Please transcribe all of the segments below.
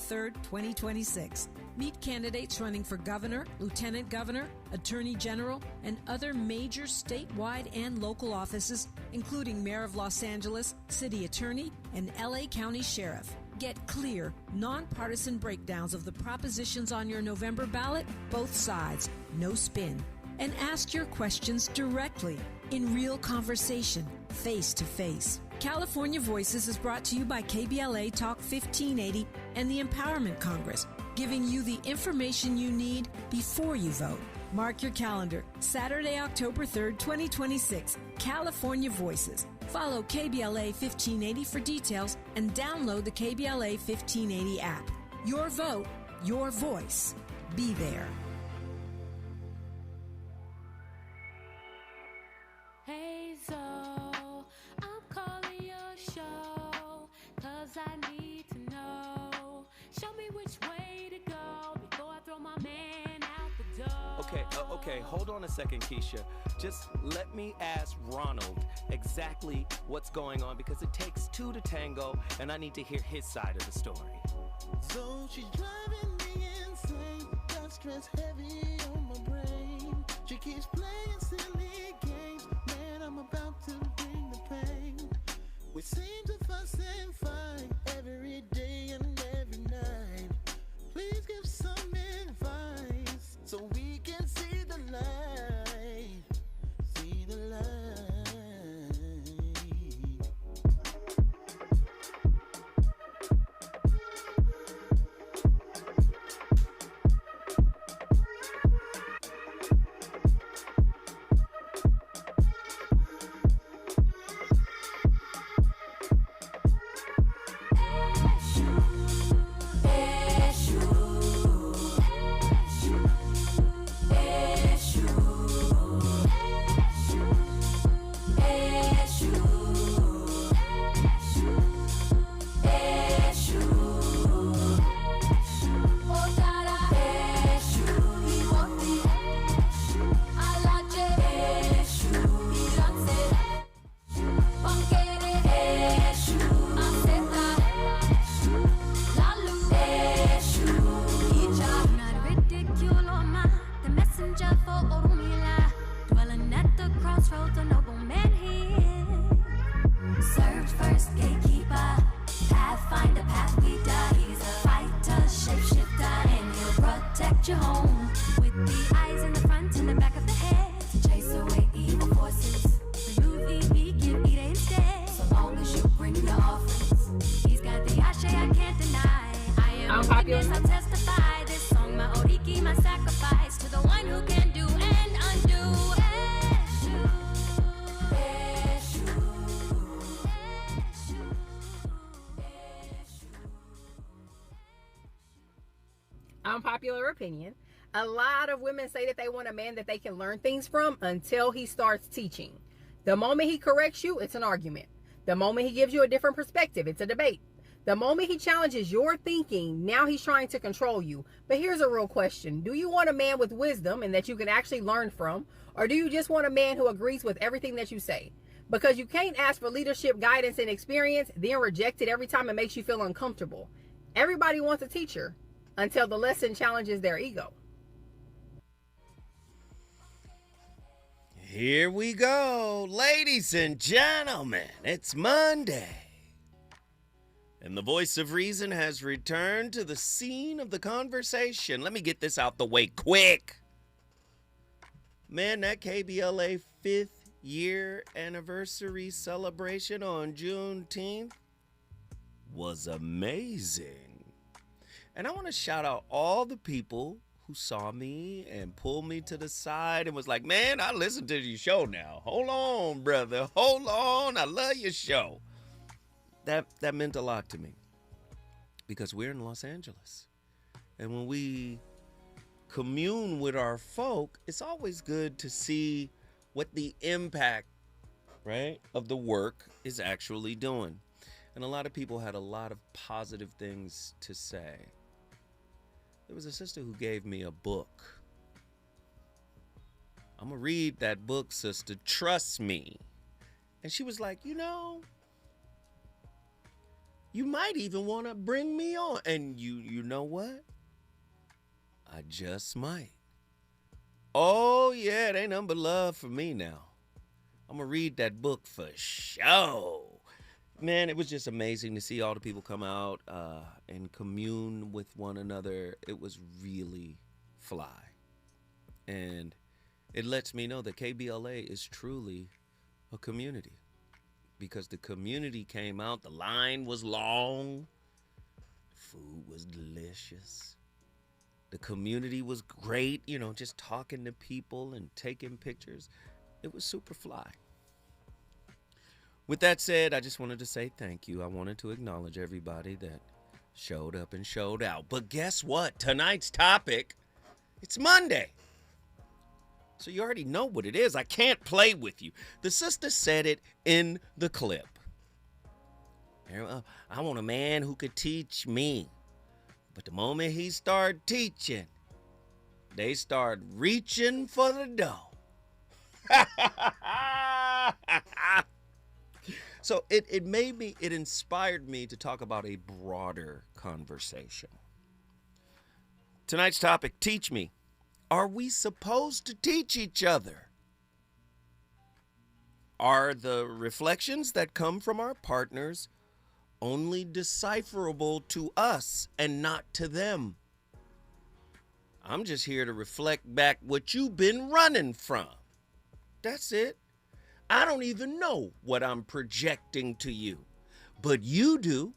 3rd, 2026. Meet candidates running for governor, lieutenant governor, attorney general, and other major statewide and local offices, including Mayor of Los Angeles, City Attorney, and LA County Sheriff. Get clear, nonpartisan breakdowns of the propositions on your November ballot, both sides, no spin. And ask your questions directly, in real conversation, face to face. California Voices is brought to you by KBLA Talk 1580 and the Empowerment Congress, giving you the information you need before you vote. Mark your calendar, Saturday, October 3rd, 2026, California Voices. Follow KBLA 1580 for details and download the KBLA 1580 app. Your vote, your voice. Be there. Hey, so I'm calling your show, 'cause I need to know. Show me which way to go before I throw my man out the door. Okay, hold on a second, Keisha. Just let me ask Ronald exactly what's going on, because it takes two to tango, and I need to hear his side of the story. So she's driving me insane, got stress heavy on my brain. She keeps playing silly games, man, I'm about to bring the pain. We seem to fuss and fight every day and every night. Please give some advice so we can see the light, see the light. Unpopular opinion. A lot of women say that they want a man that they can learn things from until he starts teaching. The moment he corrects you, it's an argument. The moment he gives you a different perspective, it's a debate. The moment he challenges your thinking, now he's trying to control you. But here's a real question. Do you want a man with wisdom and that you can actually learn from? Or do you just want a man who agrees with everything that you say? Because you can't ask for leadership, guidance, and experience, then reject it every time it makes you feel uncomfortable. Everybody wants a teacher until the lesson challenges their ego. Here we go, ladies and gentlemen. It's Monday. And the voice of reason has returned to the scene of the conversation. Let me get this out the way quick. Man, that KBLA 5th year anniversary celebration on Juneteenth was amazing. And I want to shout out all the people who saw me and pulled me to the side and was like, man, I listened to your show now. Hold on, brother. Hold on. I love your show. That meant a lot to me because we're in Los Angeles. And when we commune with our folk, it's always good to see what the impact, right, of the work is actually doing. And a lot of people had a lot of positive things to say. There was a sister who gave me a book. I'm going to read that book, sister. Trust me. And she was like, you know, You might even want to bring me on. And you know what? I just might. Oh, yeah, it ain't nothing but love for me now. I'm going to read that book for sure. Man, it was just amazing to see all the people come out and commune with one another. It was really fly. And it lets me know that KBLA is truly a community. Because the community came out, the line was long, food was delicious. The community was great, you know, just talking to people and taking pictures. It was super fly. With that said, I just wanted to say thank you. I wanted to acknowledge everybody that showed up and showed out. But guess what? Tonight's topic, it's Monday. So you already know what it is. I can't play with you. The sister said it in the clip. I want a man who could teach me. But the moment he started teaching, they start reaching for the dough. So it inspired me to talk about a broader conversation. Tonight's topic, teach me. Are we supposed to teach each other? Are the reflections that come from our partners only decipherable to us and not to them? I'm just here to reflect back what you've been running from. That's it. I don't even know what I'm projecting to you, but you do.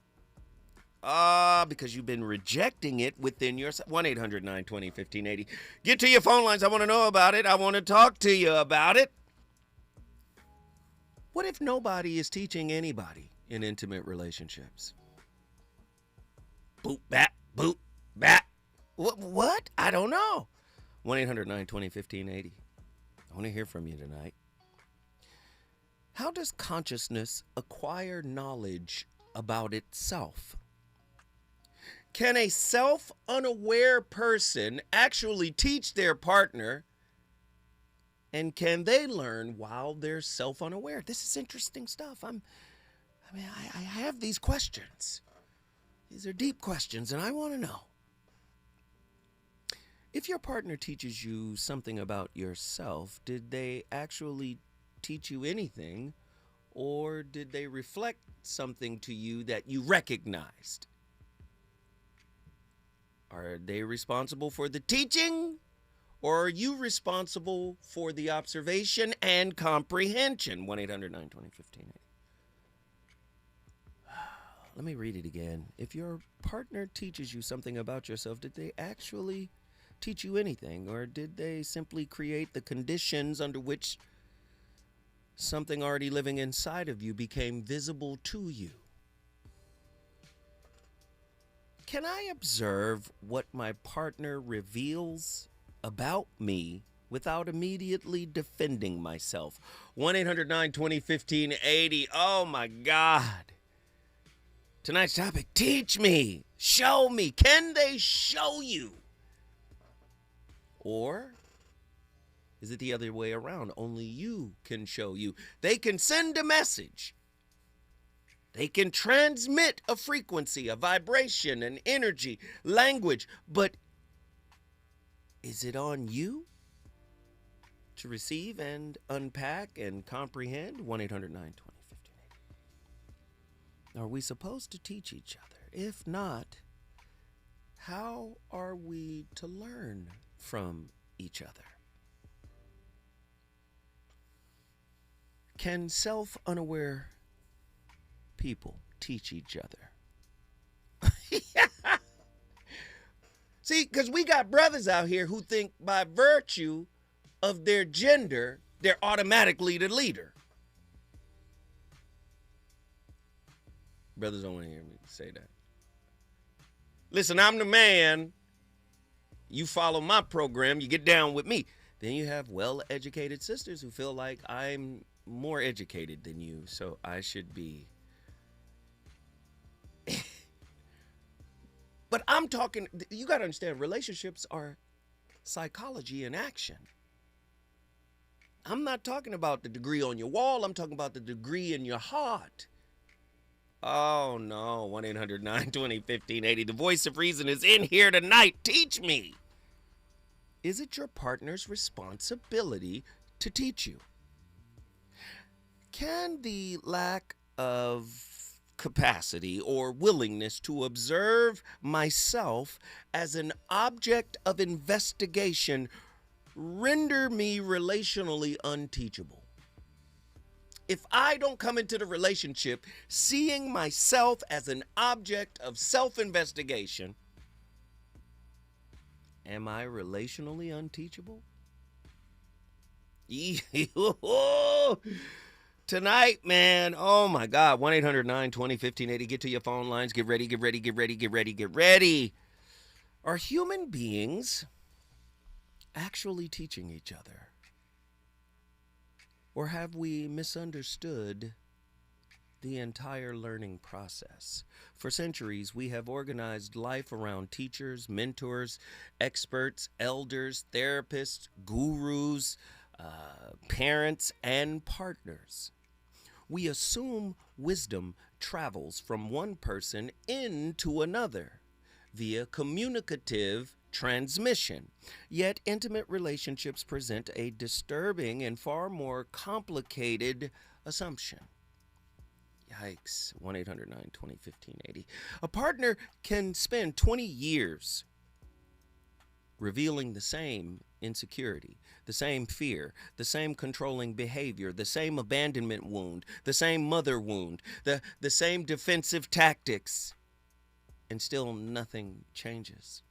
Because you've been rejecting it within yourself. 1-800-920-1580. Get to your phone lines. I want to know about it. I want to talk to you about it. What if nobody is teaching anybody in intimate relationships? Boop, bat, boop, bat. What? I don't know. 1-800-920-1580. I want to hear from you tonight. How does consciousness acquire knowledge about itself? Can a self-unaware person actually teach their partner? And can they learn while they're self-unaware? This is interesting stuff. I have these questions. These are deep questions, and I want to know. If your partner teaches you something about yourself, did they actually teach you anything, or did they reflect something to you that you recognized? Are they responsible for the teaching, or are you responsible for the observation and comprehension? 1-800-920-1580. Let me read it again. If your partner teaches you something about yourself, did they actually teach you anything, or did they simply create the conditions under which something already living inside of you became visible to you? Can I observe what my partner reveals about me without immediately defending myself? 1-800-920-1580. Oh my God. Tonight's topic, teach me, show me. Can they show you? Or is it the other way around? Only you can show you. They can send a message. They can transmit a frequency, a vibration, an energy, language. But is it on you to receive and unpack and comprehend? 1-800-920-1580. Are we supposed to teach each other? If not, how are we to learn from each other? Can self-unaware people teach each other? See, because we got brothers out here who think by virtue of their gender, they're automatically the leader. Brothers don't want to hear me say that. Listen, I'm the man. You follow my program, you get down with me. Then you have well-educated sisters who feel like I'm more educated than you, so I should be. But I'm talking, you got to understand, relationships are psychology in action. I'm not talking about the degree on your wall. I'm talking about the degree in your heart. Oh, no. 1-800-920-1580. The voice of reason is in here tonight. Teach me. Is it your partner's responsibility to teach you? Can the lack of capacity or willingness to observe myself as an object of investigation render me relationally unteachable? If I don't come into the relationship seeing myself as an object of self-investigation, am I relationally unteachable? Tonight, man, oh my God, 1-800-920-1580. Get to your phone lines. Get ready, get ready, get ready, get ready, get ready. Are human beings actually teaching each other? Or have we misunderstood the entire learning process? For centuries, we have organized life around teachers, mentors, experts, elders, therapists, gurus, parents, and partners. We assume wisdom travels from one person into another via communicative transmission. Yet intimate relationships present a disturbing and far more complicated assumption. Yikes. 1-800-920-1580. A partner can spend 20 years revealing the same insecurity, the same fear, the same controlling behavior, the same abandonment wound, the same mother wound, the same defensive tactics, and still nothing changes.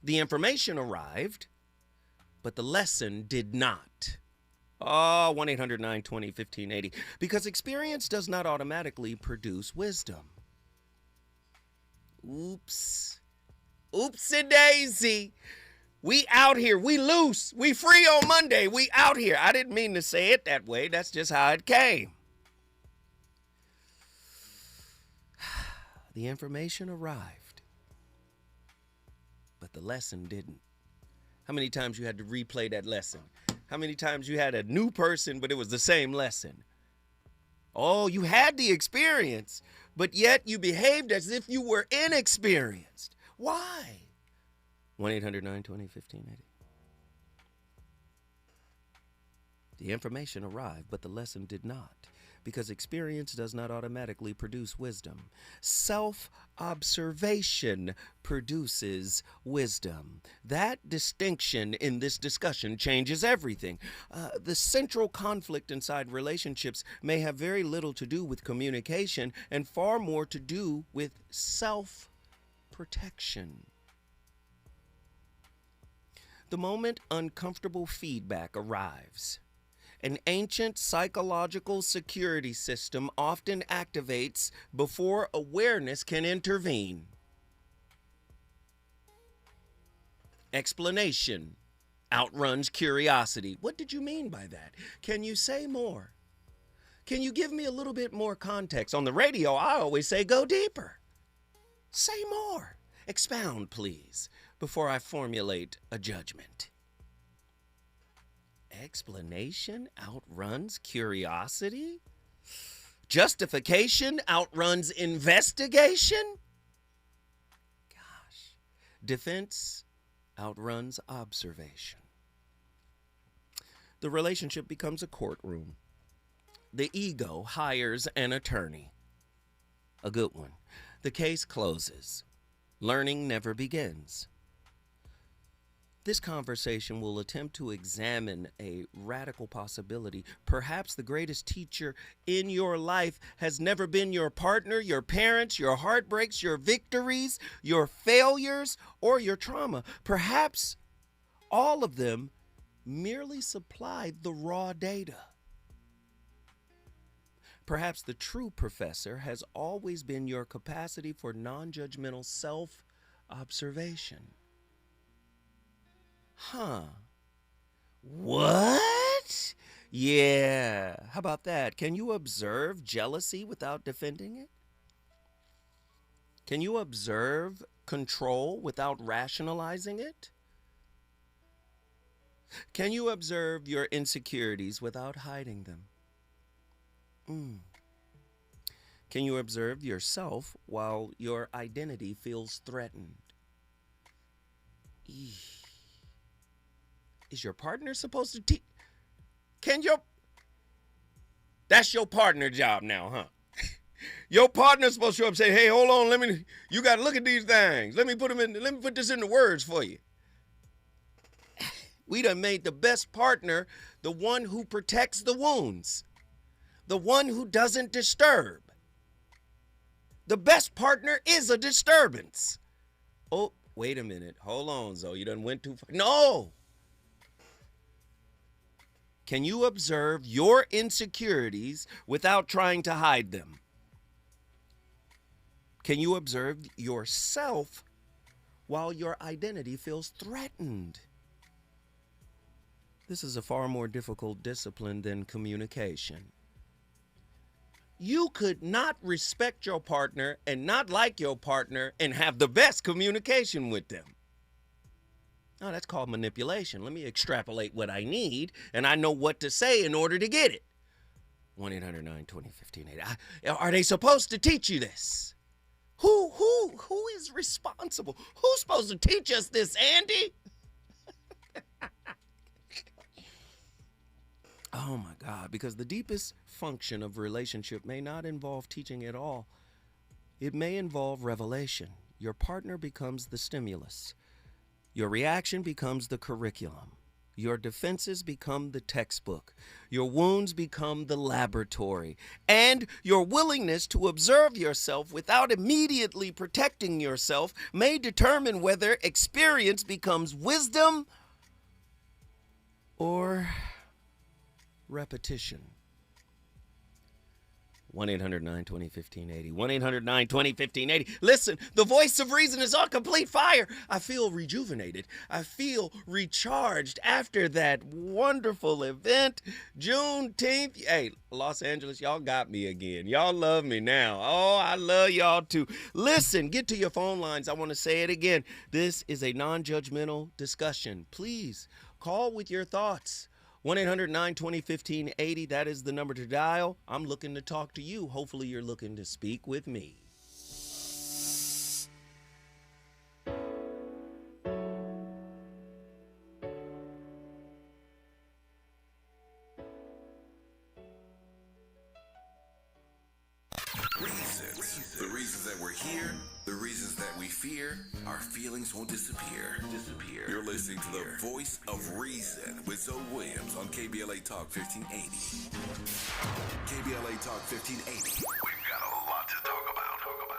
The information arrived, but the lesson did not. Oh, 1-800-920-1580. Because experience does not automatically produce wisdom. Oops. Oopsie daisy. We out here. We loose. We free on Monday. We out here. I didn't mean to say it that way. That's just how it came. The information arrived, but the lesson didn't. How many times you had to replay that lesson? How many times you had a new person, but it was the same lesson? Oh, you had the experience, but yet you behaved as if you were inexperienced. Why? 1-800-920-1580. The information arrived, but the lesson did not, because experience does not automatically produce wisdom. Self-observation produces wisdom. That distinction in this discussion changes everything. The central conflict inside relationships may have very little to do with communication and far more to do with self-protection. The moment uncomfortable feedback arrives, an ancient psychological security system often activates before awareness can intervene. Explanation outruns curiosity. What did you mean by that? Can you say more? Can you give me a little bit more context? On the radio, I always say go deeper. Say more. Expound, please, before I formulate a judgment. Explanation outruns curiosity? Justification outruns investigation? Gosh. Defense outruns observation. The relationship becomes a courtroom. The ego hires an attorney. A good one. The case closes. Learning never begins. This conversation will attempt to examine a radical possibility. Perhaps the greatest teacher in your life has never been your partner, your parents, your heartbreaks, your victories, your failures, or your trauma. Perhaps all of them merely supplied the raw data. Perhaps the true professor has always been your capacity for non-judgmental self-observation. Huh. What? Yeah. How about that? Can you observe jealousy without defending it? Can you observe control without rationalizing it? Can you observe your insecurities without hiding them? Can you observe yourself while your identity feels threatened? Is your partner supposed to teach? That's your partner job now, huh? Your partner's supposed to show up and say, hey, hold on, you got to look at these things. Let me put this into words for you. We done made the best partner the one who protects the wounds, the one who doesn't disturb. The best partner is a disturbance. Oh, wait a minute. Hold on, Zoe. You done went too far. No. Can you observe your insecurities without trying to hide them? Can you observe yourself while your identity feels threatened? This is a far more difficult discipline than communication. You could not respect your partner and not like your partner and have the best communication with them. No, that's called manipulation. Let me extrapolate what I need, and I know what to say in order to get it. 1-800-920-1580. Are they supposed to teach you this? Who is responsible? Who's supposed to teach us this, Andy? Oh my God, because the deepest function of relationship may not involve teaching at all. It may involve revelation. Your partner becomes the stimulus. Your reaction becomes the curriculum. Your defenses become the textbook. Your wounds become the laboratory. And your willingness to observe yourself without immediately protecting yourself may determine whether experience becomes wisdom or repetition. 1-800-920-1580. 1-800-920-1580. Listen, the voice of reason is on complete fire. I feel rejuvenated. I feel recharged after that wonderful event, Juneteenth. Hey, Los Angeles, y'all got me again. Y'all love me now. Oh, I love y'all too. Listen, get to your phone lines. I want to say it again. This is a non-judgmental discussion. Please call with your thoughts. 1-800-920-1580. That is the number to dial. I'm looking to talk to you. Hopefully you're looking to speak with me. Reasons. The reasons that we're here, the reasons that we fear, our feelings won't disappear. You're listening to the voice of reason with Zoe Williams on KBLA Talk 1580. KBLA Talk 1580. We've got a lot to talk about.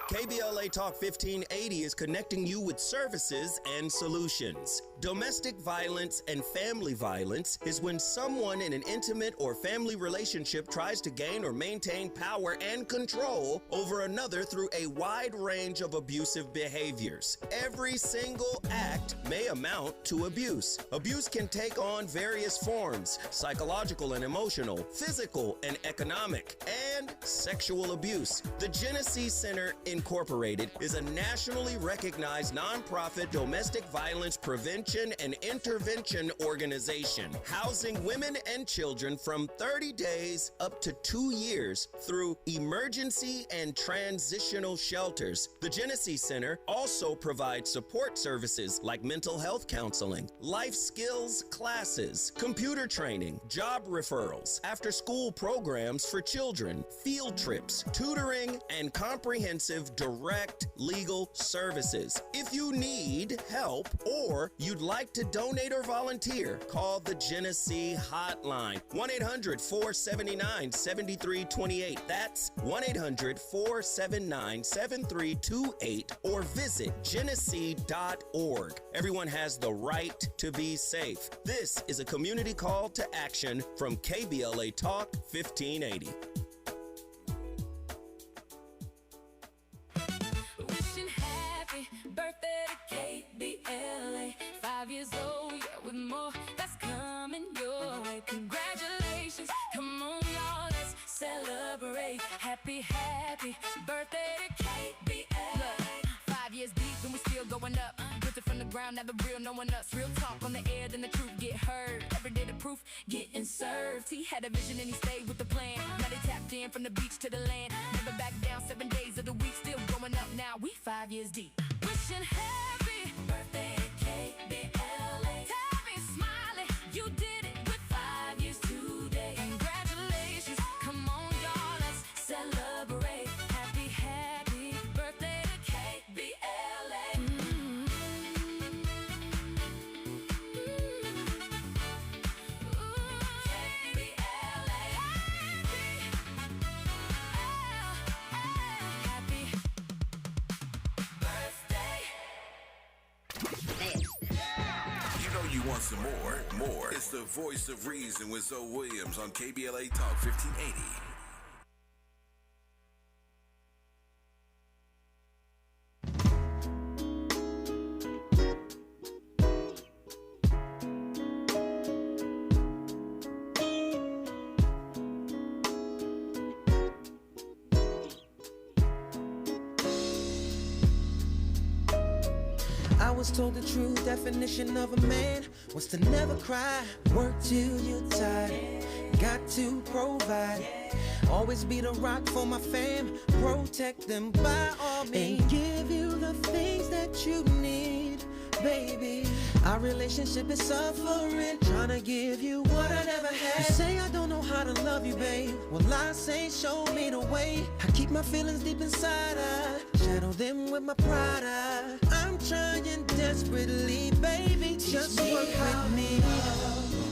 KBLA Talk 1580 is connecting you with services and solutions. Domestic violence and family violence is when someone in an intimate or family relationship tries to gain or maintain power and control over another through a wide range of abusive behaviors. Every single act may amount to abuse. Abuse can take on various forms: psychological and emotional, physical and economic, and sexual abuse. The Genesee Center Incorporated is a nationally recognized nonprofit domestic violence prevention and intervention organization, housing women and children from 30 days up to 2 years through emergency and transitional shelters. The Genesee Center also provides support services like mental health counseling, life skills classes, computer training, job referrals, after-school programs for children, field trips, tutoring, and comprehensive direct legal services. If you need help or you'd like to donate or volunteer, call the Genesee Hotline, 1-800-479-7328. That's 1-800-479-7328, or visit genesee.org. Everyone has the right to be safe. This is a community call to action from KBLA Talk 1580. Wishing happy birthday to KBLA. 5 years old, yeah, with more that's coming your way. Congratulations, come on, y'all, let's celebrate. Happy birthday to KBLA. Look, 5 years deep and we still going up. Built it from the ground. around, now the real, no one else. Real talk on the air, then the truth get heard. Every day the proof getting served. He had a vision and he stayed with the plan. Now they tapped in from the beach to the land. Never back down, 7 days of the week, still going up now. We 5 years deep. Wishing happy birthday, KBLA. Tabby smiling, you did it with 5 years today. Congratulations, come on y'all, let's celebrate. Happy, happy birthday to KBLA. You know you want some more. It's the voice of reason with Zoe Williams on KBLA Talk 1580. I was told the true definition of a man was to never cry, work till you're tired, got to provide, always be the rock for my fam, protect them by all means, and give you the things that you need, baby. Our relationship is suffering, trying to give you what I never had. You say I don't know how to love you, babe. Well, I say show me the way. I keep my feelings deep inside, I shadow them with my pride. I'm trying desperately, baby, just work with me.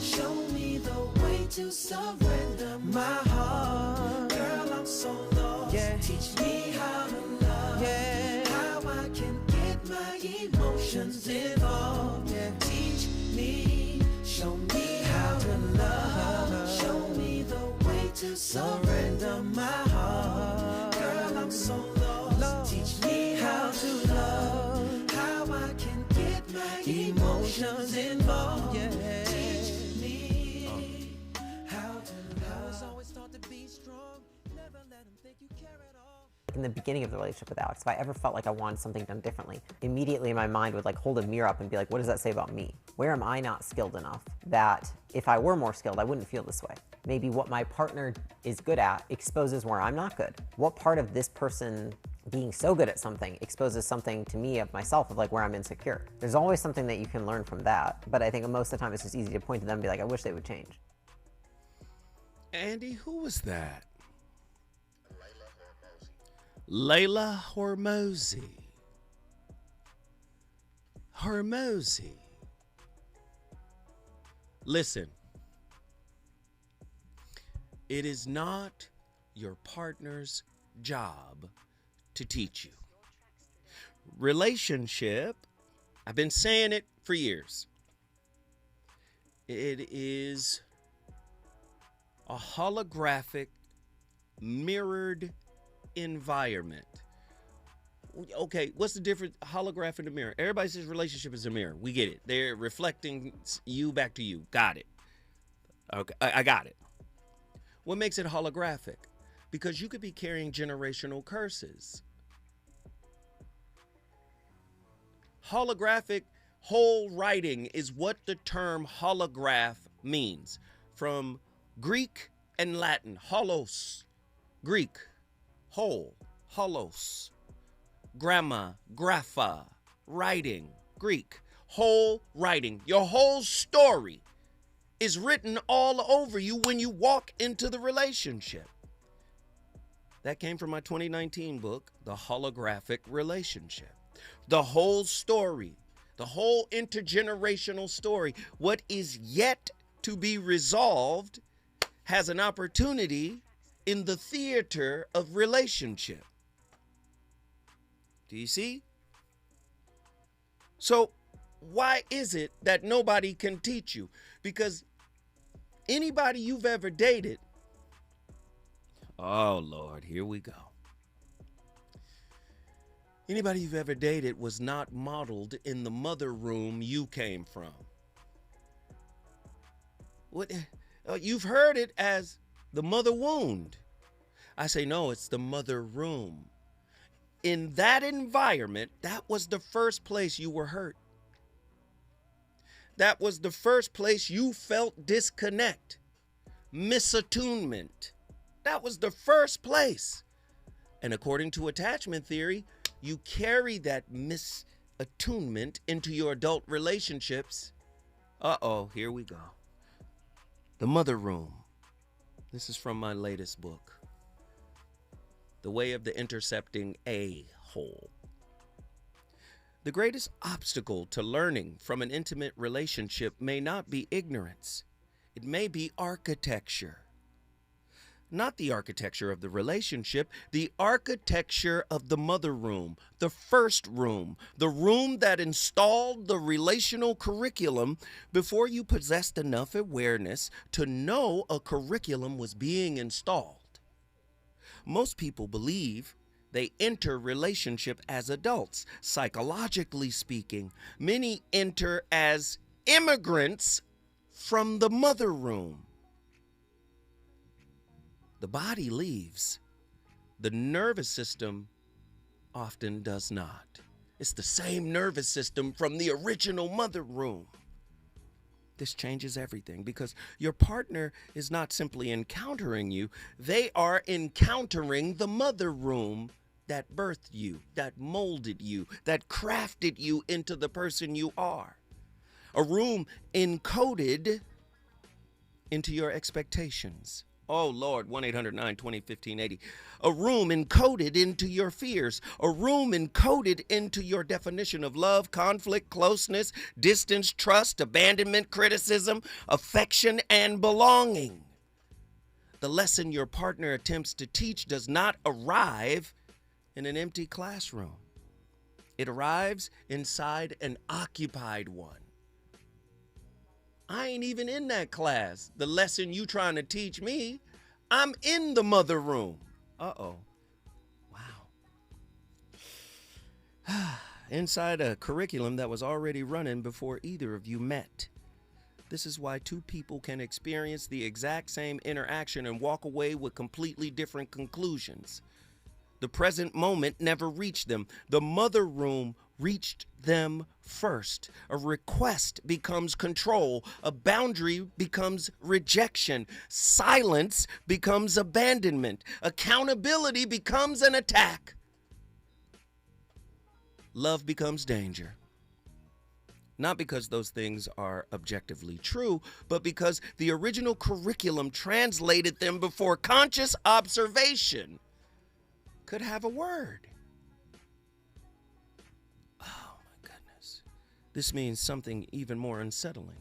Show me the way to surrender my heart. Girl, I'm so lost. Yeah. Teach me how to love. Yeah. How I can get my emotions involved. Yeah. Teach me, show me how to love. Show me the way to surrender my heart. Girl, I'm so lost. Teach me how to love. How I can get my emotions involved. Yeah. Teach me how to love. I was always taught to be strong. Never let them think you care at all. In the beginning of the relationship with Alex, if I ever felt like I wanted something done differently, immediately my mind would like hold a mirror up and be like, what does that say about me? Where am I not skilled enough that if I were more skilled, I wouldn't feel this way? Maybe what my partner is good at exposes where I'm not good. What part of this person being so good at something exposes something to me of myself of like where I'm insecure? There's always something that you can learn from that, but I think most of the time it's just easy to point to them and be like, I wish they would change. Andy, who was that? Layla Hormozy. Hormozy. Listen, it is not your partner's job to teach you. Relationship, I've been saying it for years. It is a holographic, mirrored environment. Okay, what's the difference? Holograph and a mirror. Everybody says relationship is a mirror. We get it. They're reflecting you back to you. Got it. Okay, I got it. What makes it holographic? Because you could be carrying generational curses. Holographic whole writing is what the term holograph means. From Greek and Latin, holos, Greek, whole, holos, gramma, grapha, writing, Greek, whole writing. Your whole story is written all over you when you walk into the relationship. That came from my 2019 book, The Holographic Relationship. The whole story, the whole intergenerational story, what is yet to be resolved has an opportunity in the theater of relationship. Do you see? So why is it that nobody can teach you? Because anybody you've ever dated, oh Lord, here we go. Anybody you've ever dated was not modeled in the mother room you came from. What? You've heard it as the mother wound. I say, no, it's the mother room. In that environment, that was the first place you were hurt. That was the first place you felt disconnect, misattunement. That was the first place. And according to attachment theory, you carry that misattunement into your adult relationships. Uh-oh, here we go. The mother room. This is from my latest book, The Way of the Intercepting A-Hole. The greatest obstacle to learning from an intimate relationship may not be ignorance. It may be architecture. Not the architecture of the relationship, the architecture of the mother room, the first room, the room that installed the relational curriculum before you possessed enough awareness to know a curriculum was being installed. Most people believe they enter relationship as adults. Psychologically speaking, many enter as immigrants from the mother room. The body leaves. The nervous system often does not. It's the same nervous system from the original mother room. This changes everything because your partner is not simply encountering you. They are encountering the mother room that birthed you, that molded you, that crafted you into the person you are. A room encoded into your expectations. Oh, Lord, 1-800-920-1580. A room encoded into your fears. A room encoded into your definition of love, conflict, closeness, distance, trust, abandonment, criticism, affection, and belonging. The lesson your partner attempts to teach does not arrive in an empty classroom. It arrives inside an occupied one. I ain't even in that class. The lesson you trying to teach me, I'm in the mother room. Uh-oh. Wow. Inside a curriculum that was already running before either of you met. This is why two people can experience the exact same interaction and walk away with completely different conclusions. The present moment never reached them. The mother room reached them first. A request becomes control. A boundary becomes rejection. Silence becomes abandonment. Accountability becomes an attack. Love becomes danger. Not because those things are objectively true, but because the original curriculum translated them before conscious observation could have a word. Oh my goodness. This means something even more unsettling.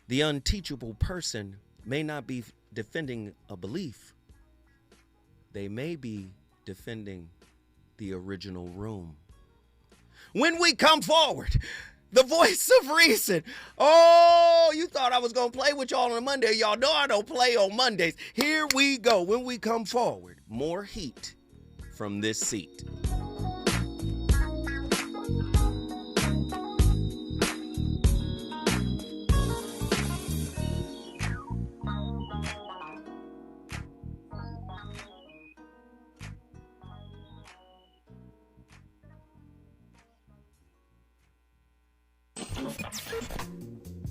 The unteachable person may not be defending a belief. They may be defending the original room. When we come forward, the voice of reason. Oh, you thought I was going to play with y'all on a Monday. Y'all know I don't play on Mondays. Here we go. When we come forward, more heat from this seat.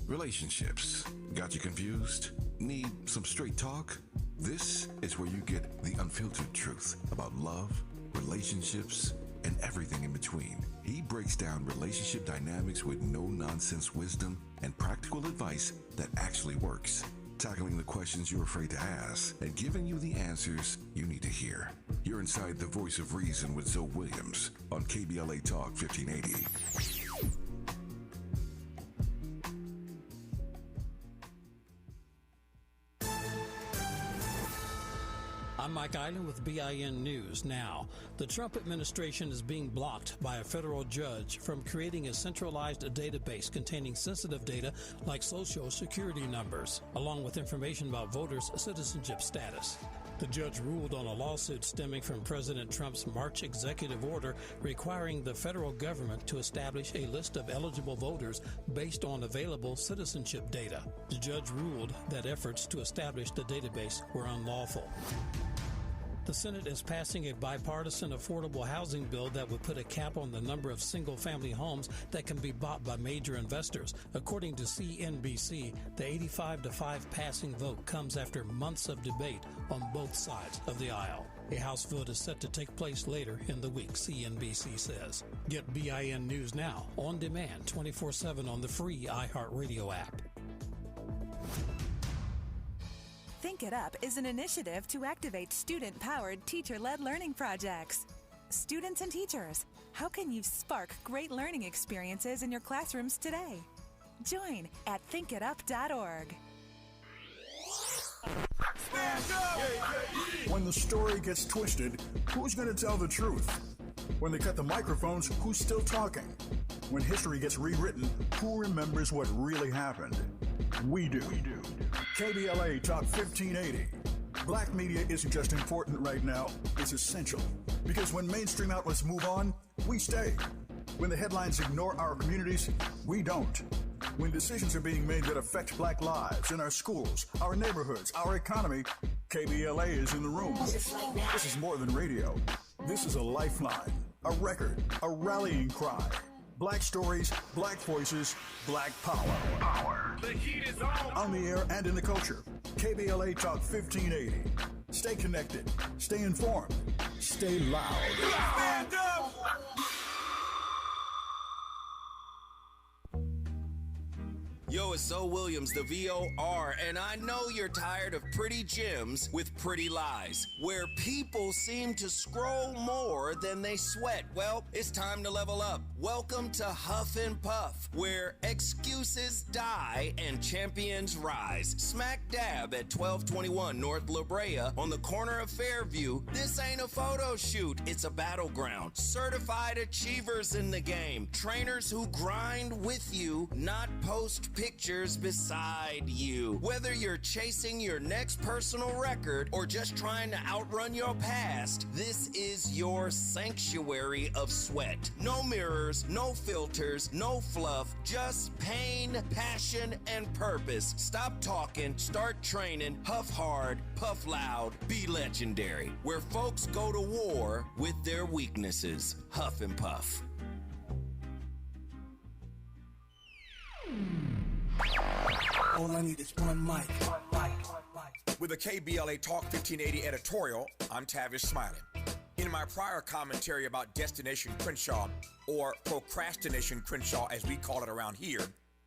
Relationships. Got you confused? Need some straight talk? This is where you get the unfiltered truth about love, relationships, and everything in between. He breaks down relationship dynamics with no-nonsense wisdom and practical advice that actually works. Tackling the questions you're afraid to ask and giving you the answers you need to hear. You're inside the voice of reason with Zoe Williams on KBLA Talk 1580. I'm Mike Island with BIN News. Now, the Trump administration is being blocked by a federal judge from creating a centralized database containing sensitive data like social security numbers, along with information about voters' citizenship status. The judge ruled on a lawsuit stemming from President Trump's March executive order requiring the federal government to establish a list of eligible voters based on available citizenship data. The judge ruled that efforts to establish the database were unlawful. The Senate is passing a bipartisan affordable housing bill that would put a cap on the number of single-family homes that can be bought by major investors. According to CNBC, the 85-5 passing vote comes after months of debate on both sides of the aisle. A House vote is set to take place later in the week, CNBC says. Get BIN News now, on demand, 24/7 on the free iHeartRadio app. Think It Up is an initiative to activate student-powered, teacher-led learning projects. Students and teachers, how can you spark great learning experiences in your classrooms today? Join at thinkitup.org. When the story gets twisted, who's going to tell the truth? When they cut the microphones, who's still talking? When history gets rewritten, who remembers what really happened? We do. KBLA Talk 1580. Black media isn't just important right now, it's essential. Because when mainstream outlets move on, we stay. When the headlines ignore our communities, we don't. When decisions are being made that affect black lives in our schools, our neighborhoods, our economy, KBLA is in the room. This is more than radio. This is a lifeline, a record, a rallying cry. Black stories, black voices, black power. The heat is on. On the air and in the culture. KBLA Talk 1580. Stay connected. Stay informed. Stay loud. Stand up. Yo, it's Zoe Williams, the VOR, and I know you're tired of pretty gems with pretty lies, where people seem to scroll more than they sweat. Well, it's time to level up. Welcome to Huff and Puff, where excuses die and champions rise. Smack dab at 1221 North La Brea on the corner of Fairview. This ain't a photo shoot, it's a battleground. Certified achievers in the game. Trainers who grind with you, not post pictures beside you. Whether you're chasing your next personal record or just trying to outrun your past, this is your sanctuary of sweat. No mirrors, no filters, no fluff, just pain, passion, and purpose. Stop talking, start training, huff hard, puff loud, be legendary. Where folks go to war with their weaknesses. Huff and Puff. All I need is one mic. With a KBLA Talk 1580 editorial, I'm Tavish Smiley. In my prior commentary about Destination Crenshaw, or Procrastination Crenshaw as we call it around here,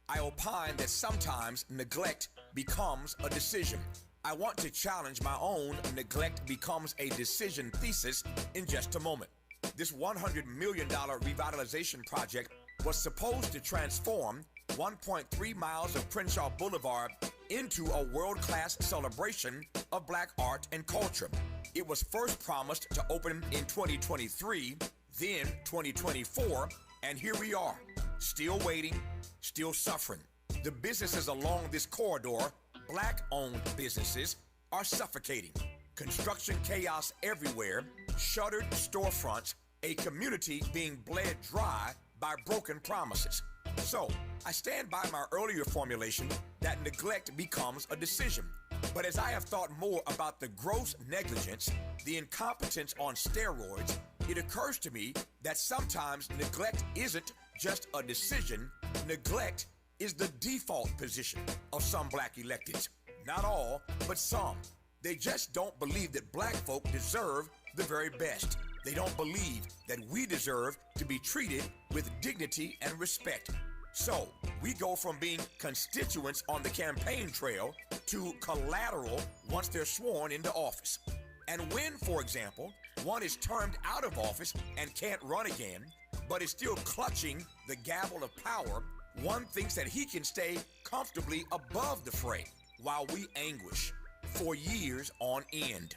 I opine that sometimes neglect becomes a decision. I want to challenge my own neglect becomes a decision thesis in just a moment. This $100 million revitalization project was supposed to transform 1.3 miles of Crenshaw Boulevard into a world-class celebration of black art and culture. It was first promised to open in 2023, then 2024, and here we are, still waiting, still suffering. The businesses along this corridor, black-owned businesses, are suffocating. Construction chaos everywhere, shuttered storefronts, a community being bled dry by broken promises. So, I stand by my earlier formulation that neglect becomes a decision. But as I have thought more about the gross negligence, the incompetence on steroids, it occurs to me that sometimes neglect isn't just a decision. Neglect is the default position of some black electeds. Not all, but some. They just don't believe that black folk deserve the very best. They don't believe that we deserve to be treated with dignity and respect. So, we go from being constituents on the campaign trail to collateral once they're sworn into office. And when, for example, one is termed out of office and can't run again, but is still clutching the gavel of power, one thinks that he can stay comfortably above the fray while we anguish for years on end.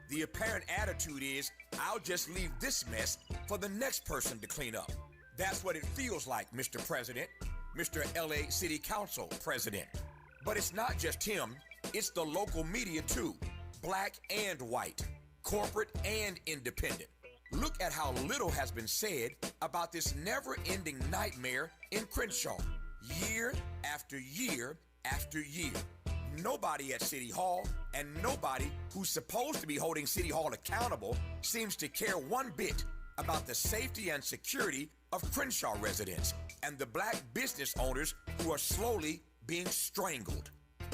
The apparent attitude is, I'll just leave this mess for the next person to clean up. That's what it feels like, Mr. President, Mr. LA City Council President. But it's not just him, it's the local media too, black and white, corporate and independent. Look at how little has been said about this never-ending nightmare in Crenshaw, year after year after year. nobody at City Hall and nobody who's supposed to be holding City Hall accountable seems to care one bit about the safety and security of Crenshaw residents and the black business owners who are slowly being strangled.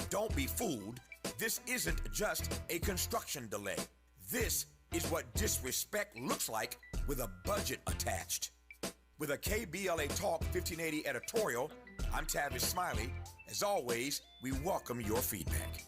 Don't be fooled. This isn't just a construction delay. This is what disrespect looks like with a budget attached. With a KBLA Talk 1580 editorial, I'm Tavis Smiley. As always, we welcome your feedback.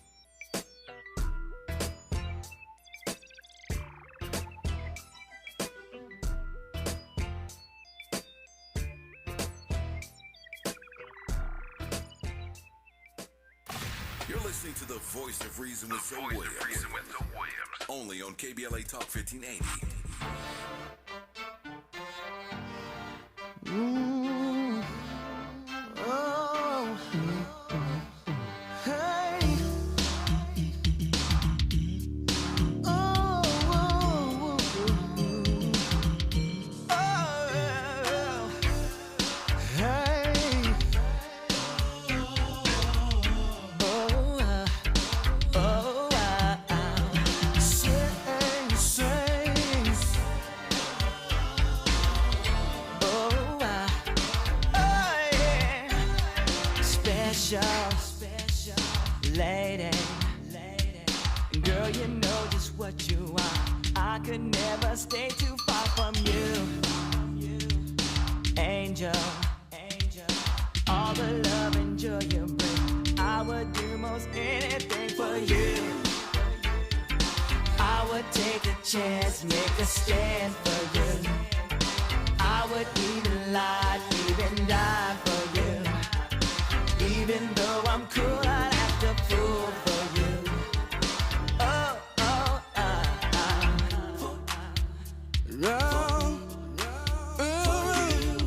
You're listening to the Voice of Reason with Zoe Williams. Only on KBLA Talk 1580. Oh. Hey. Oh. Oh. Hey. Special lady, girl, you know just what you are. I could never stay too far from you. Angel, all the love and joy you bring, I would do most anything for you. I would take a chance, make a stand for you. I would even lie, even die for you. Even though I'm cruel, I'd have to fool for you. Oh, oh,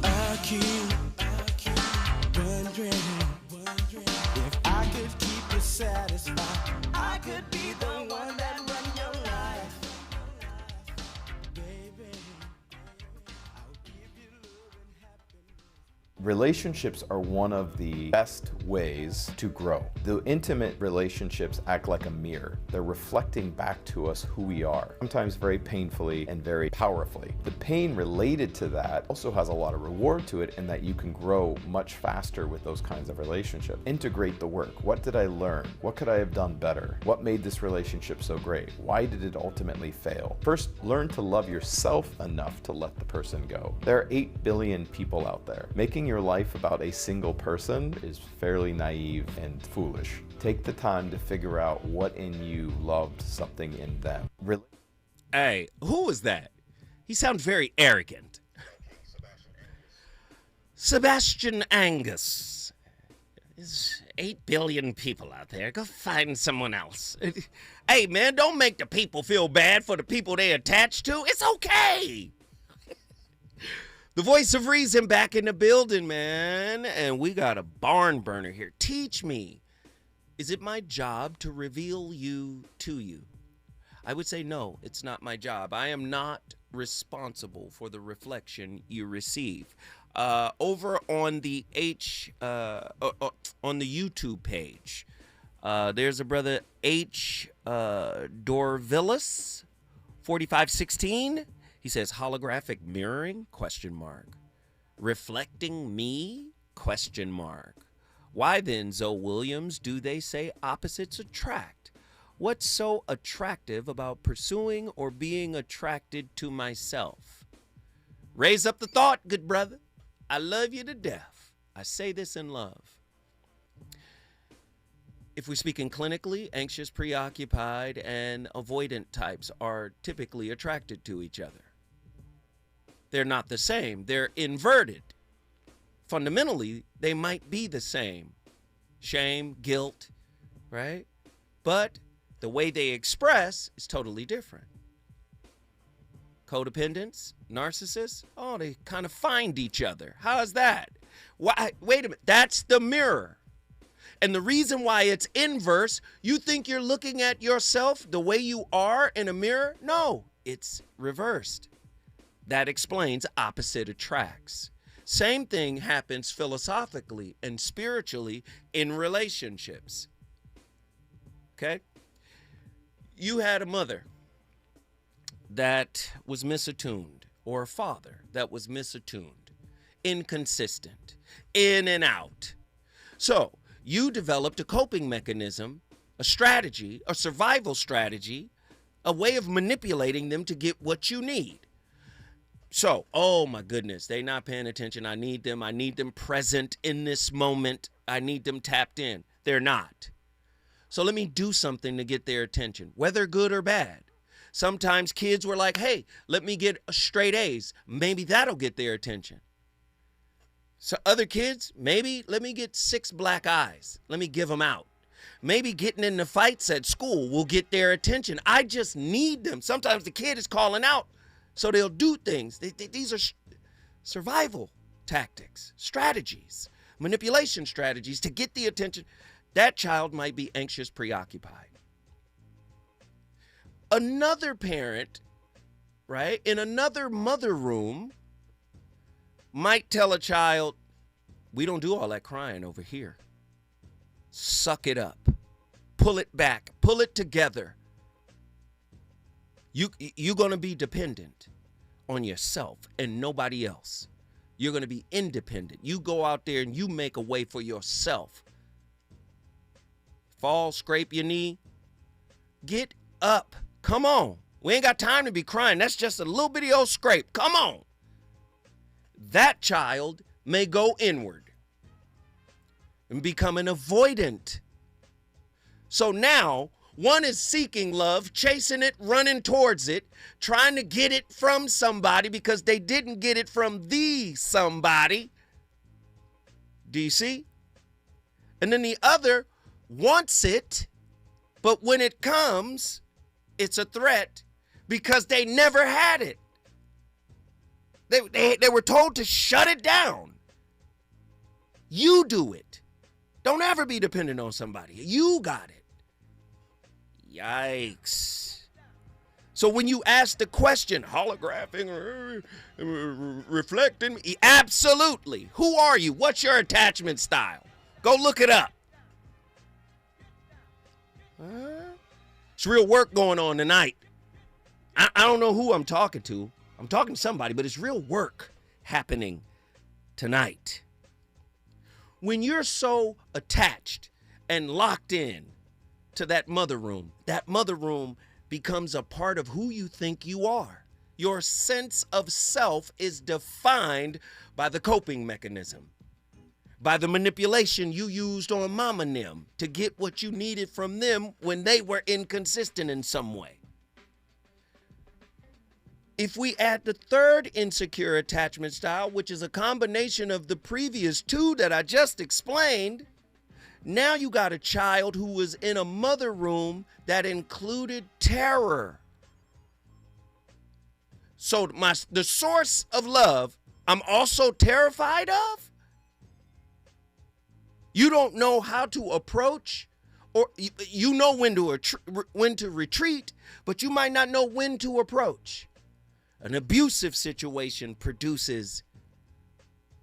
I keep wondering if I could keep you satisfied. I could be the one that run your life, baby. I'll give you love and happiness. Relationships are one of the best ways to grow. The intimate relationships act like a mirror. They're reflecting back to us who we are, sometimes very painfully and very powerfully. The pain related to that also has a lot of reward to it in that you can grow much faster with those kinds of relationships. Integrate the work. What did I learn? What could I have done better? What made this relationship so great? Why did it ultimately fail? First, learn to love yourself enough to let the person go. There are 8 billion people out there. Making your life about a single person is fairly naive and foolish. Take the time to figure out what in you loved something in them. Hey, who was that? He sounds very arrogant. Sebastian Angus. There's 8 billion people out there. Go find someone else. Hey, man, don't make the people feel bad for the people they attached to. It's okay. The voice of reason back in the building, man. And we got a barn burner here. Teach me. Is it my job to reveal you to you? I would say no, it's not my job. I am not responsible for the reflection you receive. Over on the on the YouTube page, there's a brother H. Dorvillis, 4516. He says, holographic mirroring, ? Reflecting me, ? Why then, Zoe Williams, do they say opposites attract? What's so attractive about pursuing or being attracted to myself? Raise up the thought, good brother. I love you to death. I say this in love. If we're speaking clinically, anxious, preoccupied, and avoidant types are typically attracted to each other. They're not the same. They're inverted. Fundamentally, they might be the same. Shame, guilt, right? But the way they express is totally different. Codependents, narcissists, oh, they kind of find each other. How's that? Why? Wait a minute. That's the mirror. And the reason why it's inverse, you think you're looking at yourself the way you are in a mirror? No, it's reversed. That explains opposite attracts. Same thing happens philosophically and spiritually in relationships. Okay? You had a mother that was misattuned, or a father that was misattuned, inconsistent, in and out. So you developed a coping mechanism, a strategy, a survival strategy, a way of manipulating them to get what you need. So, oh my goodness, they not paying attention. I need them present in this moment. I need them tapped in. They're not. So let me do something to get their attention, whether good or bad. Sometimes kids were like, hey, let me get straight A's. Maybe that'll get their attention. So other kids, maybe let me get 6 black eyes. Let me give them out. Maybe getting into fights at school will get their attention. I just need them. Sometimes the kid is calling out, so they'll do things. These are survival tactics, strategies, manipulation strategies to get the attention. That child might be anxious, preoccupied. Another parent, right, in another mother room might tell a child, we don't do all that crying over here. Suck it up. Pull it back. Pull it together. You're going to be dependent on yourself and nobody else. You're going to be independent. You go out there and you make a way for yourself. Fall, scrape your knee. Get up. Come on. We ain't got time to be crying. That's just a little bitty old scrape. Come on. That child may go inward and become an avoidant. So now one is seeking love, chasing it, running towards it, trying to get it from somebody because they didn't get it from the somebody. Do you see? And then the other wants it, but when it comes, it's a threat because they never had it. They were told to shut it down. You do it. Don't ever be dependent on somebody. You got it. Yikes. So when you ask the question, holographing, reflecting, absolutely. Who are you? What's your attachment style? Go look it up. It's real work going on tonight. I don't know who I'm talking to. I'm talking to somebody, but it's real work happening tonight. When you're so attached and locked in to that mother room becomes a part of who you think you are. Your sense of self is defined by the coping mechanism, by the manipulation you used on mama and them to get what you needed from them when they were inconsistent in some way. If we add the third insecure attachment style, which is a combination of the previous two that I just explained, now you got a child who was in a mother room that included terror. So the source of love, I'm also terrified of? You don't know how to approach, or you know when to retreat, but you might not know when to approach. An abusive situation produces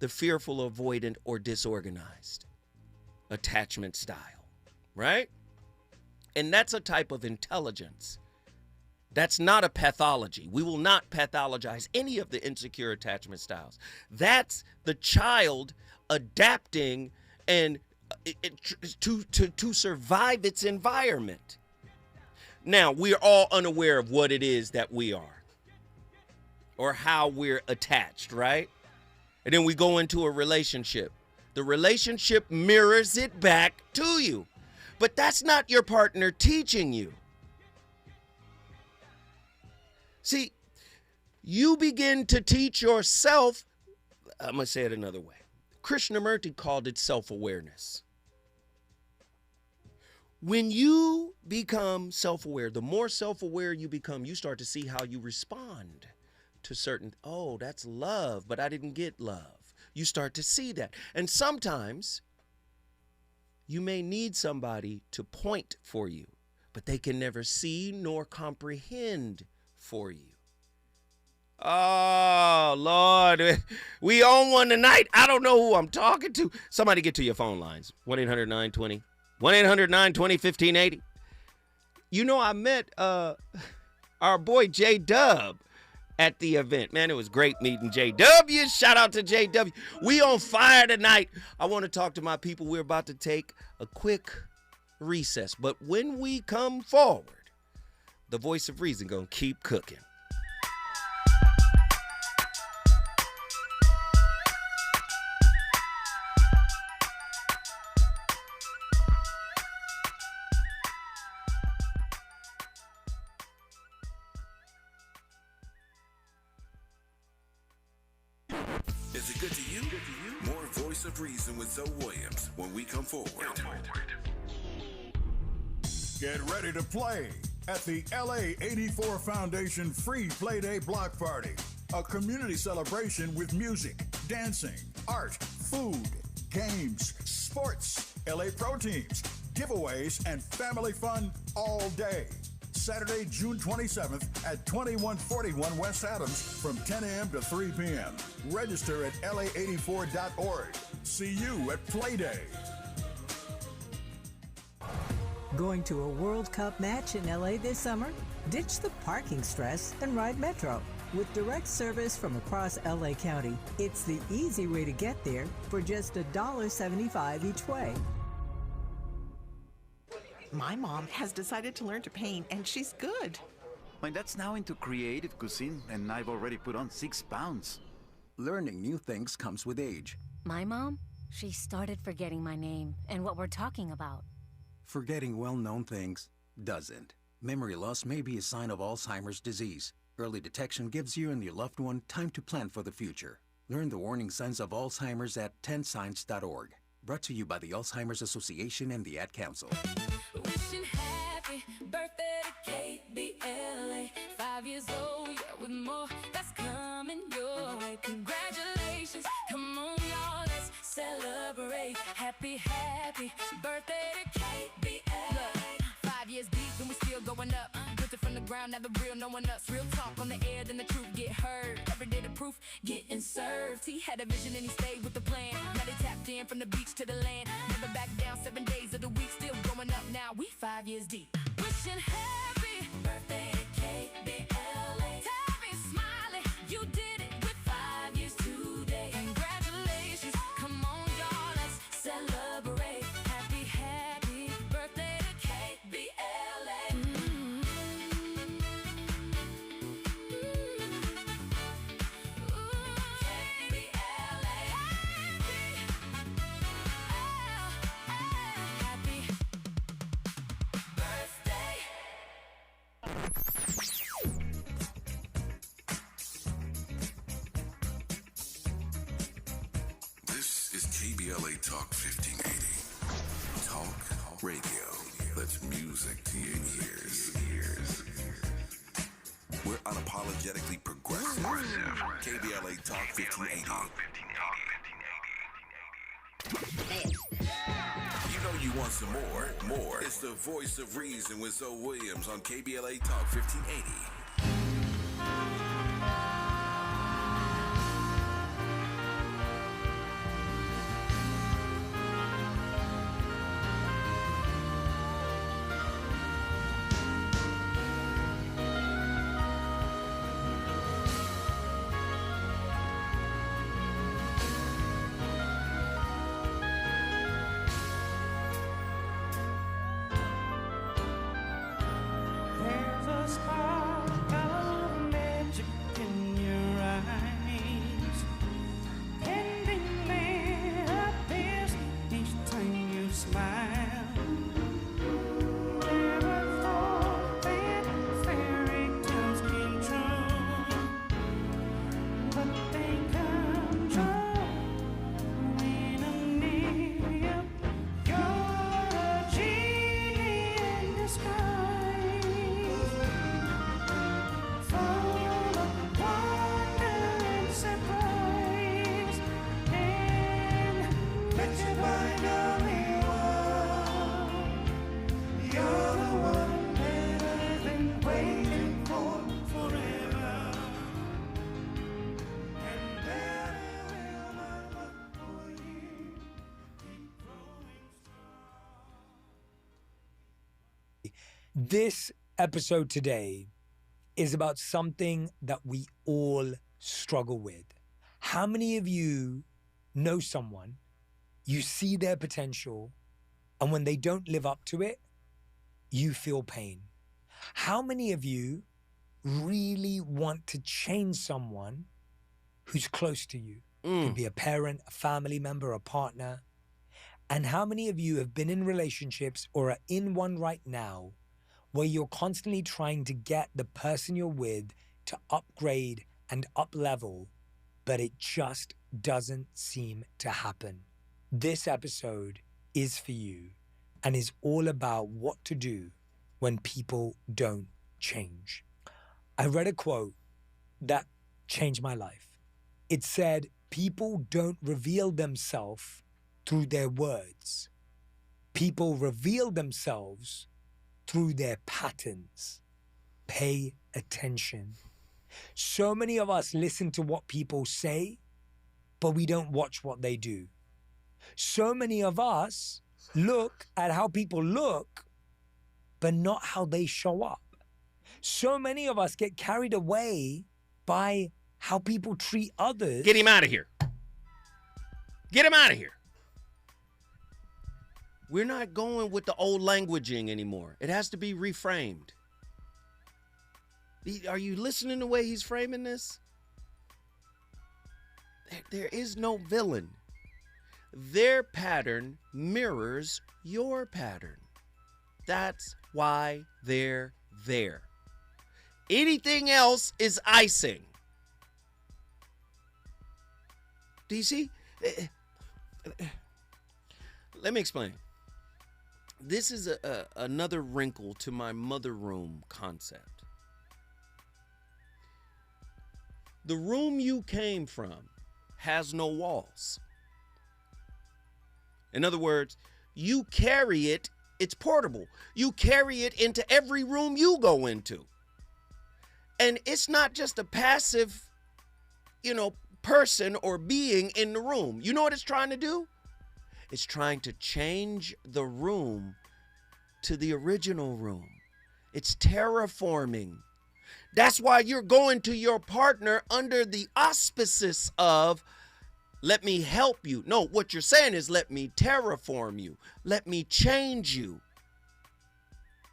the fearful, avoidant, or disorganized attachment style, right? And that's a type of intelligence. That's not a pathology. We will not pathologize any of the insecure attachment styles. That's the child adapting and to survive its environment. Now, we're all unaware of what it is that we are or how we're attached, right? And then we go into a relationship. The relationship mirrors it back to you. But that's not your partner teaching you. See, you begin to teach yourself. I'm going to say it another way. Krishnamurti called it self-awareness. When you become self-aware, the more self-aware you become, you start to see how you respond to certain, oh, that's love, but I didn't get love. You start to see that. And sometimes you may need somebody to point for you, but they can never see nor comprehend for you. Oh, Lord, we own one tonight. I don't know who I'm talking to. Somebody get to your phone lines. 1-800-920. 1-800-920-1580. You know, I met our boy J-Dub at the event. Man, it was great meeting JW. Shout out to JW. We on fire tonight. I want to talk to my people. We're about to take a quick recess. But when we come forward, the voice of reason gonna keep cooking. Is it good to you? More Voice of Reason with Zoe Williams when we come forward. Get ready to play at the LA 84 Foundation Free Play Day Block Party. A community celebration with music, dancing, art, food, games, sports, LA Pro teams, giveaways, and family fun all day. Saturday, June 27th at 2141 West Adams from 10 a.m. to 3 p.m. Register at la84.org. See you at Playday. Going to a World Cup match in LA this summer? Ditch the parking stress and ride Metro. With direct service from across LA County, it's the easy way to get there for just $1.75 each way. My mom has decided to learn to paint, and she's good. My dad's now into creative cuisine, and I've already put on 6 pounds. Learning new things comes with age. My mom, she started forgetting my name and what we're talking about. Forgetting well-known things doesn't. Memory loss may be a sign of Alzheimer's disease. Early detection gives you and your loved one time to plan for the future. Learn the warning signs of Alzheimer's at 10signs.org. Brought to you by the Alzheimer's Association and the Ad Council. Wishing happy birthday to KBLA. 5 years old, yeah, with more that's coming your way. Congratulations, come on, y'all, let's celebrate. Happy birthday to KBLA. Look, 5 years deep and we still going up. Built it from the ground, now the real no one else. Real talk on the air, then the truth get heard. Every day the proof getting served. He had a vision and he stayed with the plan. Now they tapped in from the beach to the land. Never back down, 7 days of the week, still going up now. We 5 years deep. Wishing happy birthday to KBLA. Tavi smiling, you did it with 5 years today. Congratulations, come on y'all, let's celebrate. Happy birthday to KBLA. This is KBLA Talk 1580. Talk radio. That's music to your ears. We're unapologetically progressive. KBLA Talk 1580. You know you want some more. It's the voice of reason with Zoe Williams on KBLA Talk 1580. There's a spark of magic in your eyes. Endingly appears each time you smile. Never thought that fairy tales came true, but they come true when I'm near you. You're a genie in disguise. This episode today is about something that we all struggle with. How many of you know someone, you see their potential, and when they don't live up to it, you feel pain? How many of you really want to change someone who's close to you? Could be a parent, a family member, a partner. And how many of you have been in relationships or are in one right now where you're constantly trying to get the person you're with to upgrade and up level, but it just doesn't seem to happen? This episode is for you and is all about what to do when people don't change. I read a quote that changed my life. It said, people don't reveal themselves through their words. People reveal themselves through their patterns. Pay attention. So many of us listen to what people say, but we don't watch what they do. So many of us look at how people look, but not how they show up. So many of us get carried away by how people treat others. Get him out of here. Get him out of here. We're not going with the old languaging anymore. It has to be reframed. Are you listening to the way he's framing this? There is no villain. Their pattern mirrors your pattern. That's why they're there. Anything else is icing. Do you see? Let me explain. This is another wrinkle to my mother room concept. The room you came from has no walls. In other words, you carry it, it's portable. You carry it into every room you go into. And it's not just a passive, person or being in the room. You know what it's trying to do? It's trying to change the room to the original room. It's terraforming. That's why you're going to your partner under the auspices of, let me help you. No, what you're saying is, let me terraform you. Let me change you.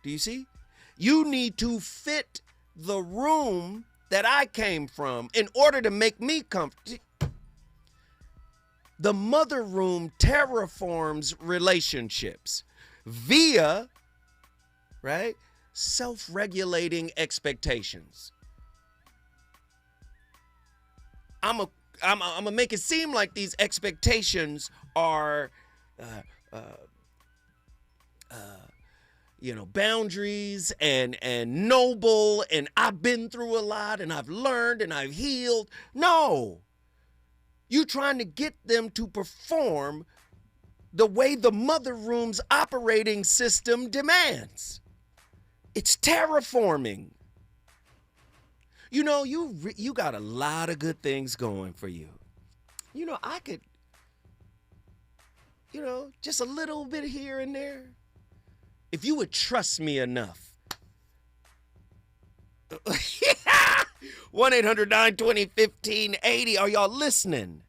Do you see? You need to fit the room that I came from in order to make me comfortable. The mother room terraforms relationships via, right, self-regulating expectations. I'm gonna make it seem like these expectations are, boundaries and noble, and I've been through a lot and I've learned and I've healed. No. You're trying to get them to perform the way the mother room's operating system demands. It's terraforming. You got a lot of good things going for you. I could, just a little bit here and there. If you would trust me enough. 1-800-920-1580. Are y'all listening?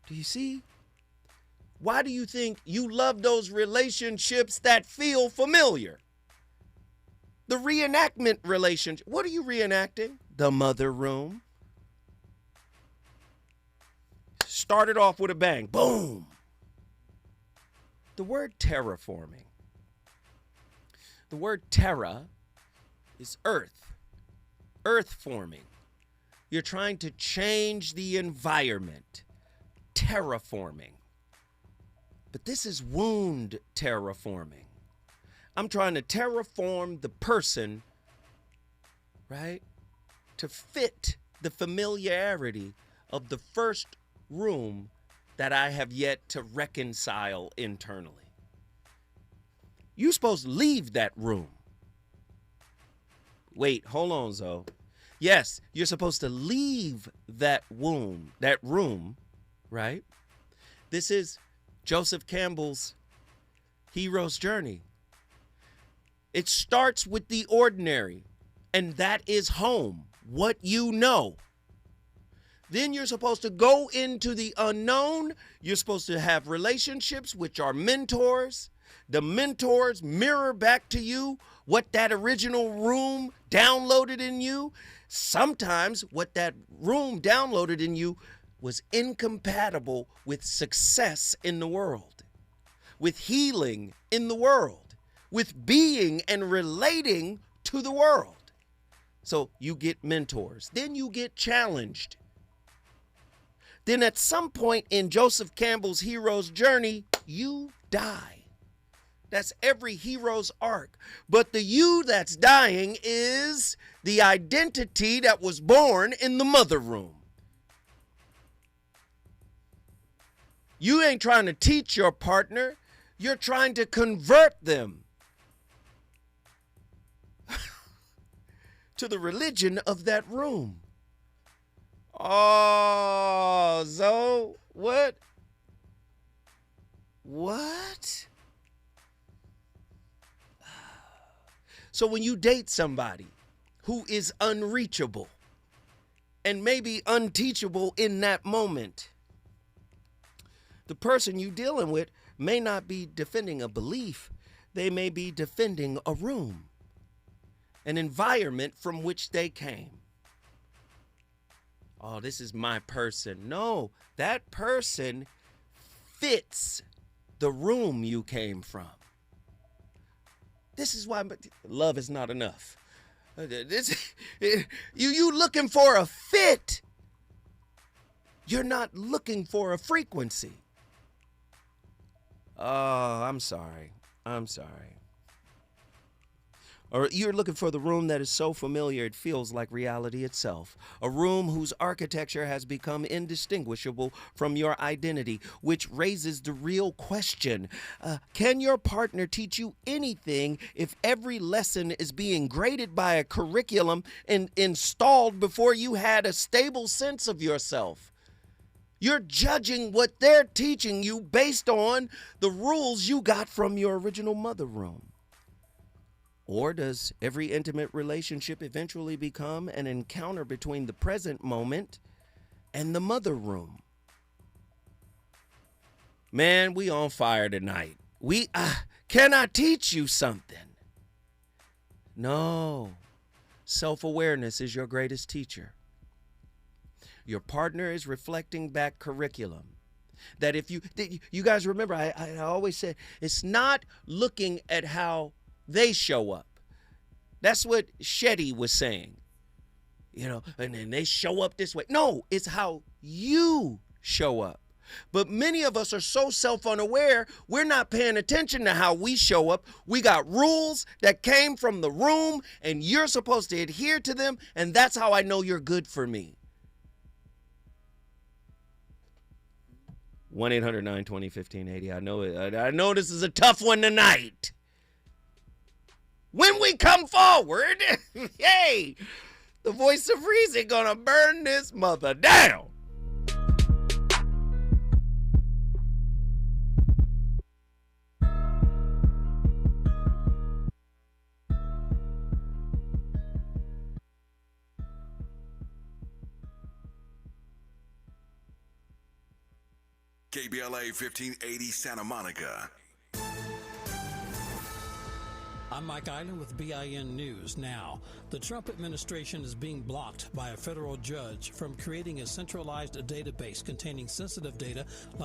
Do you see? Why do you think you love those relationships that feel familiar? The reenactment relationship. What are you reenacting? The mother room. Started off with a bang. Boom. The word terraforming. The word terra is earth. Earth forming. You're trying to change the environment. Terraforming. But this is wound terraforming. I'm trying to terraform the person, right, to fit the familiarity of the first room that I have yet to reconcile internally. You're supposed to leave that room. Wait, hold on, Zoe. Yes, you're supposed to leave that room, right? This is Joseph Campbell's hero's journey. It starts with the ordinary, and that is home, what you know. Then you're supposed to go into the unknown. You're supposed to have relationships, which are mentors. The mentors mirror back to you what that original room downloaded in you. Sometimes what that room downloaded in you was incompatible with success in the world, with healing in the world, with being and relating to the world. So you get mentors. Then you get challenged. Then at some point in Joseph Campbell's hero's journey, you die. That's every hero's arc. But the you that's dying is the identity that was born in the mother room. You ain't trying to teach your partner. You're trying to convert them to the religion of that room. Oh, Zoe, what? What? So when you date somebody who is unreachable and maybe unteachable in that moment, the person you're dealing with may not be defending a belief. They may be defending a room, an environment from which they came. Oh, this is my person. No, that person fits the room you came from. This is why love is not enough. You looking for a fit. You're not looking for a frequency. Oh, I'm sorry. Or you're looking for the room that is so familiar it feels like reality itself. A room whose architecture has become indistinguishable from your identity, which raises the real question. Can your partner teach you anything if every lesson is being graded by a curriculum and installed before you had a stable sense of yourself? You're judging what they're teaching you based on the rules you got from your original mother room. Or does every intimate relationship eventually become an encounter between the present moment and the mother room? Man, we on fire tonight. Can I teach you something? No. Self-awareness is your greatest teacher. Your partner is reflecting back curriculum. That if you guys remember, I always said, it's not looking at how they show up. That's what Shetty was saying. And then they show up this way. No, it's how you show up. But many of us are so self-unaware, we're not paying attention to how we show up. We got rules that came from the room, and you're supposed to adhere to them, and that's how I know you're good for me. 1-800-920-1580. I know this is a tough one tonight. When we come forward, hey, the voice of reason gonna burn this mother down. KBLA 1580 Santa Monica. I'm Mike Island with BIN News. Now, the Trump administration is being blocked by a federal judge from creating a centralized database containing sensitive data like